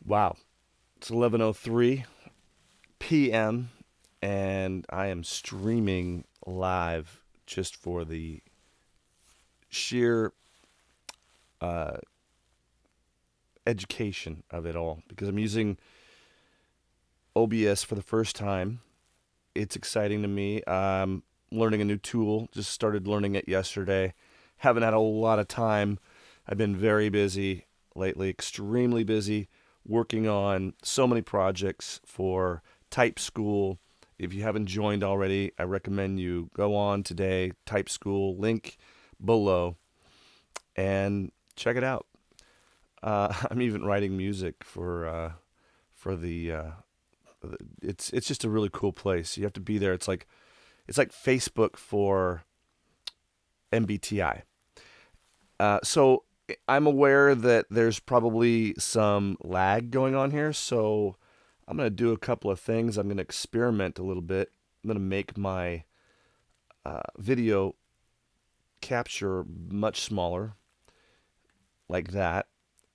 Wow, it's 11:03 p.m. and I am streaming live just for the sheer uh, education of it all because I'm using OBS for the first time. It's exciting to me. I'm learning a new tool. Just started learning it yesterday. Haven't had a lot of time. I've been very busy lately, extremely busy, working on so many projects for Type School. If you haven't joined already, I recommend you go on today, Type School, link below, and check it out. I'm even writing music for the. It's just a really cool place. You have to be there. It's like Facebook for MBTI. So I'm aware that there's probably some lag going on here. So I'm going to do a couple of things. I'm going to experiment a little bit. I'm going to make my video capture much smaller, like that.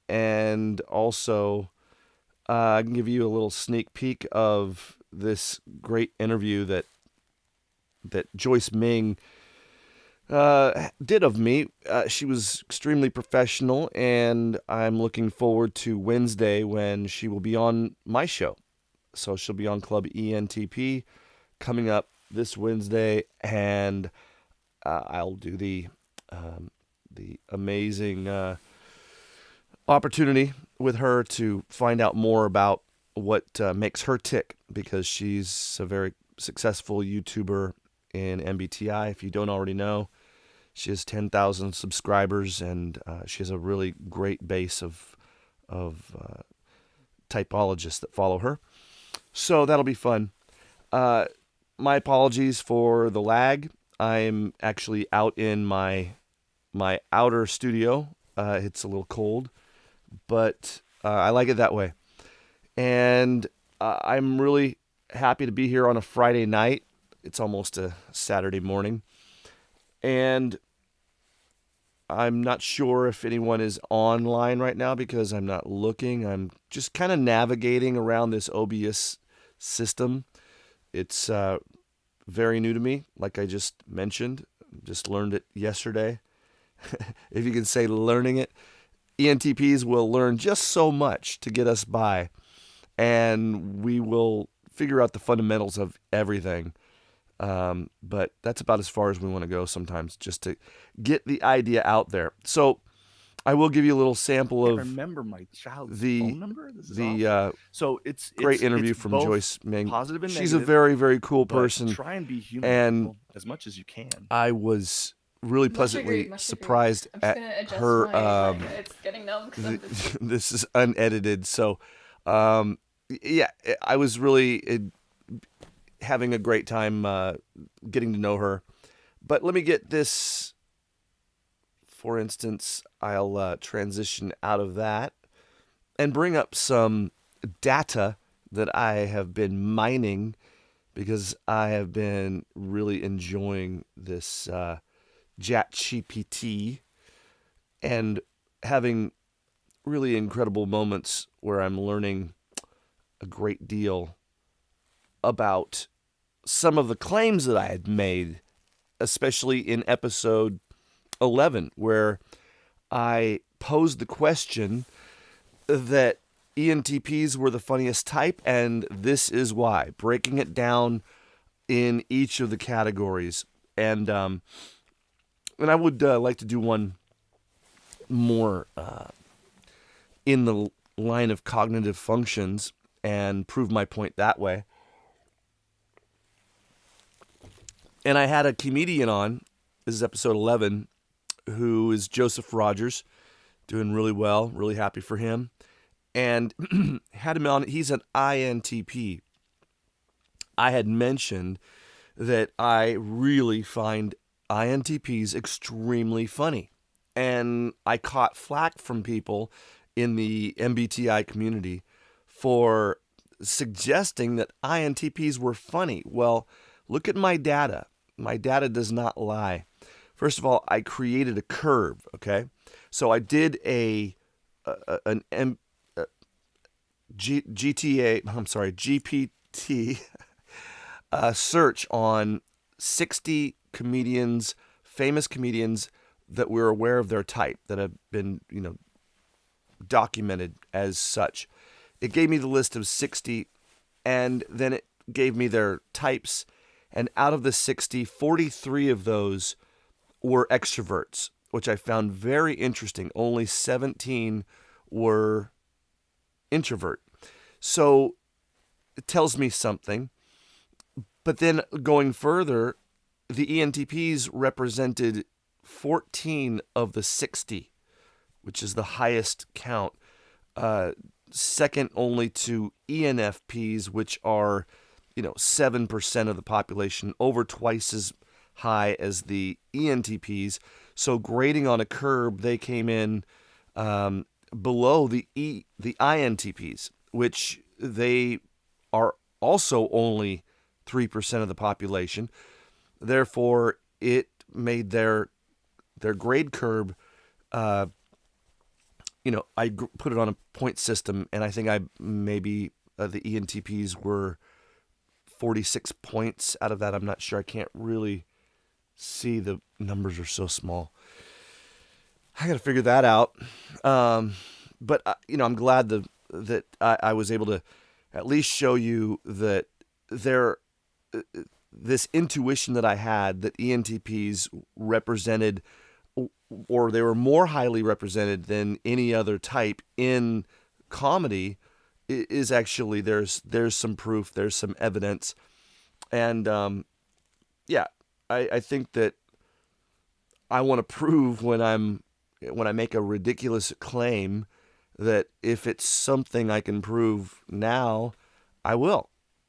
And also, I can give you a little sneak peek of this great interview that Joyce Meng did of me. She was extremely professional, and I'm looking forward to Wednesday when she will be on my show. So she'll be on Club ENTP coming up this Wednesday, and I'll do the amazing opportunity with her to find out more about what makes her tick because she's a very successful YouTuber in MBTI. If you don't already know, she has 10,000 subscribers, and she has a really great base of typologists that follow her. So that'll be fun. My apologies for the lag. I'm actually out in my outer studio. It's a little cold, but I like it that way. And I'm really happy to be here on a Friday night. It's almost a Saturday morning. And I'm not sure if anyone is online right now because I'm not looking. I'm just kind of navigating around this OBS system. It's very new to me, like I just mentioned. Just learned it yesterday. If you can say learning it. ENTPs will learn just so much to get us by, and we will figure out the fundamentals of everything. But that's about as far as we want to go sometimes, just to get the idea out there. So I will give you a little sample I of remember my child's the phone number. This is the awful. So it's great interview it's from both Joyce Meng. positive and She's a negative, very, very cool but person, try and be human with and people as much as you can. I was really Much agreed, pleasantly much agreed. surprised I'm just at gonna adjust her. my it's getting numb because I'm The, busy. this is unedited, so um, yeah, I was really having a great time getting to know her. But let me get this. For instance, I'll transition out of that and bring up some data that I have been mining because I have been really enjoying this ChatGPT and having really incredible moments where I'm learning a great deal about some of the claims that I had made, especially in episode 11, where I posed the question that ENTPs were the funniest type, and this is why, breaking it down in each of the categories. And I would like to do one more in the line of cognitive functions and prove my point that way. And I had a comedian on, this is episode 11, who is Joseph Rogers, doing really well, really happy for him. And had him on, he's an INTP. I had mentioned that I really find INTPs extremely funny. And I caught flack from people in the MBTI community for suggesting that INTPs were funny. Well, look at my data. My data does not lie. First of all, I created a curve, okay? So I did an GPT search on 60 comedians, famous comedians that we're aware of their type, that have been, documented as such. It gave me the list of 60, and then it gave me their types. And out of the 60, 43 of those were extroverts, which I found very interesting. Only 17 were introvert. So it tells me something. But then going further, the ENTPs represented 14 of the 60, which is the highest count. Second only to ENFPs, which are, 7% of the population, over twice as high as the ENTPs. So grading on a curve, they came in below the INTPs, which they are also only 3% of the population. Therefore, it made their grade curve. I put it on a point system, and I think the ENTPs were 46 points out of that. I'm not sure. I can't really see. The numbers are so small. I got to figure that out. But I'm glad that I was able to at least show you that this intuition that I had, that ENTPs represented, or they were more highly represented than any other type in comedy, is actually there's some proof, there's some evidence, and I think that I want to prove when I make a ridiculous claim that if it's something I can prove now, I will.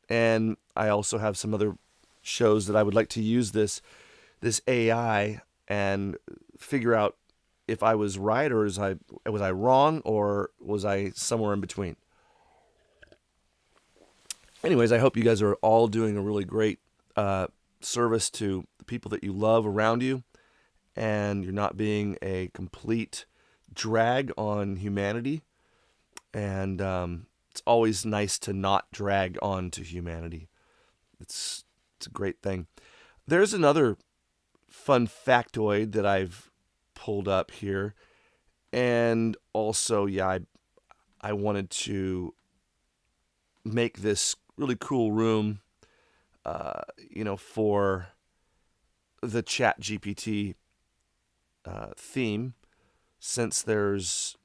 And I also have some other shows that I would like to use this AI and figure out if I was right, or was I wrong, or was I somewhere in between. Anyways, I hope you guys are all doing a really great service to the people that you love around you, and you're not being a complete drag on humanity. And it's always nice to not drag on to humanity. It's a great thing. There's another fun factoid that I've pulled up here, and also, I wanted to make this really cool room, for the Chat GPT theme, since there's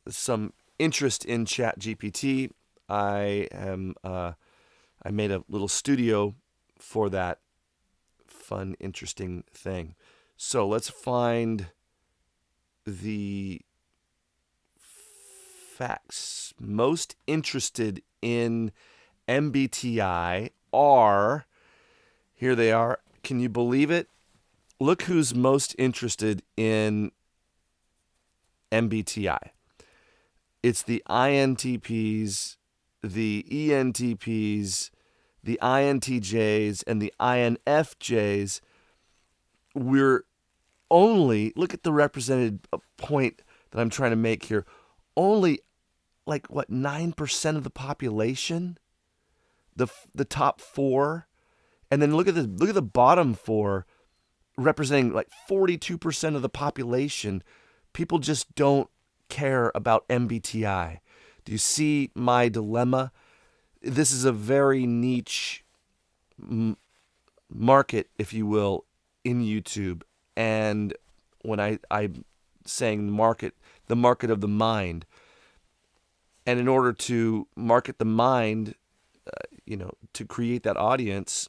some interest in Chat GPT. I made a little studio for that fun, interesting thing. So let's find the facts. Most interested in MBTI are, here they are. Can you believe it? Look who's most interested in MBTI. It's the INTPs, the ENTPs, the INTJs, and the INFJs. We're only, look at the represented point that I'm trying to make here, only 9% of the population, the top four, and then look at the bottom four, representing 42% of the population. People just don't care about MBTI. Do you see my dilemma? This is a very niche market, if you will, in YouTube. And when I'm saying the market of the mind, and in order to market the mind, to create that audience,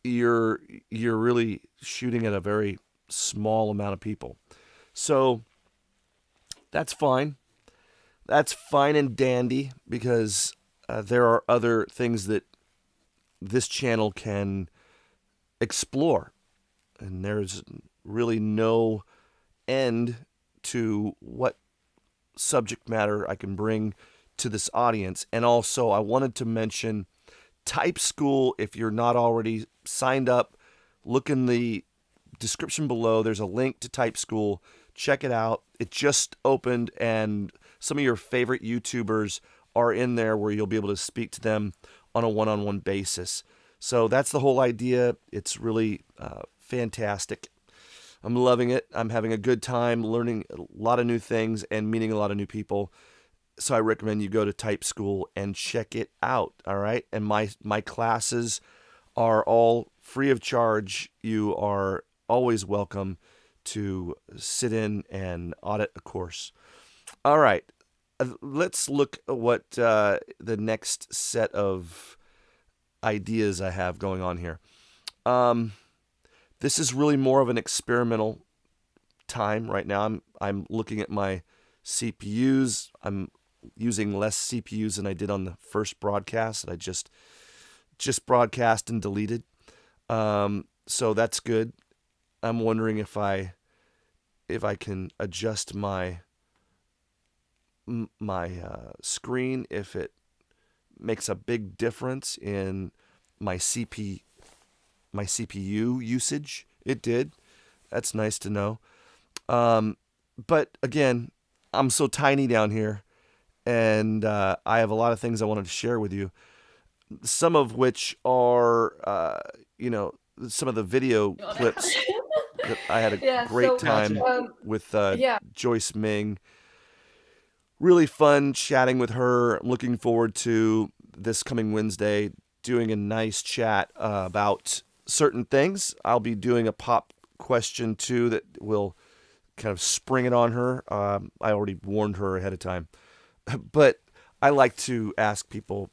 you're really shooting at a very small amount of people. So that's fine. That's fine and dandy, because there are other things that this channel can explore. And there's really no end to what subject matter I can bring to this audience. And also, I wanted to mention Type School. If you're not already signed up, look in the description below. There's a link to Type School. Check it out. It just opened, and some of your favorite YouTubers are in there where you'll be able to speak to them on a one-on-one basis. So that's the whole idea. It's really fantastic. I'm loving it. I'm having a good time learning a lot of new things and meeting a lot of new people. So I recommend you go to Type School and check it out. All right. And my classes are all free of charge. You are always welcome to sit in and audit a course. All right. Let's look at what the next set of ideas I have going on here. This is really more of an experimental time right now. I'm looking at my CPUs. I'm using less CPUs than I did on the first broadcast that I just broadcast and deleted. So that's good. I'm wondering if I can adjust my screen, if it makes a big difference in my CPU usage. It did. That's nice to know. But again, I'm so tiny down here, and I have a lot of things I wanted to share with you. Some of which are, some of the video clips that I had a Yeah, great so time with yeah, Joyce Meng. Really fun chatting with her. I'm looking forward to this coming Wednesday doing a nice chat about certain things. I'll be doing a pop question too that will kind of spring it on her. I already warned her ahead of time. But I like to ask people,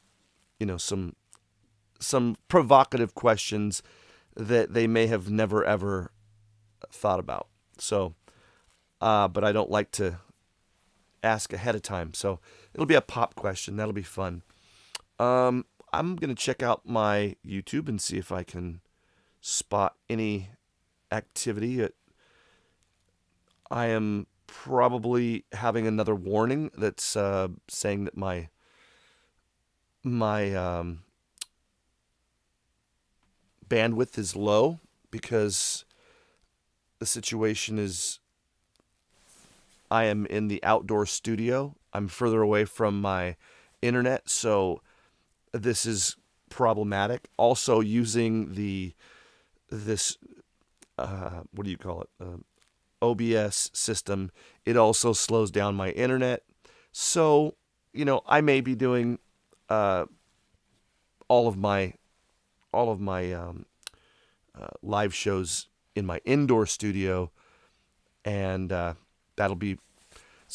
some provocative questions that they may have never ever thought about. So, but I don't like to ask ahead of time. So it'll be a pop question. That'll be fun. I'm going to check out my YouTube and see if I can spot any activity. I am probably having another warning that's saying that my bandwidth is low because the situation is I am in the outdoor studio. I'm further away from my internet, so this is problematic. Also using this what do you call it? OBS system. It also slows down my internet. So, I may be doing all of my live shows in my indoor studio, and it's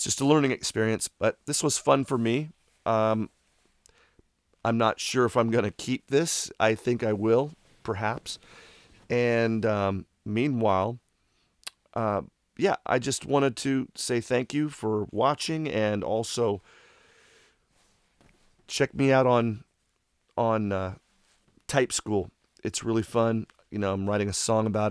just a learning experience, but this was fun for me. I'm not sure if I'm going to keep this. I think I will, perhaps. And meanwhile, I just wanted to say thank you for watching, and also check me out on Type School. It's really fun. I'm writing a song about it.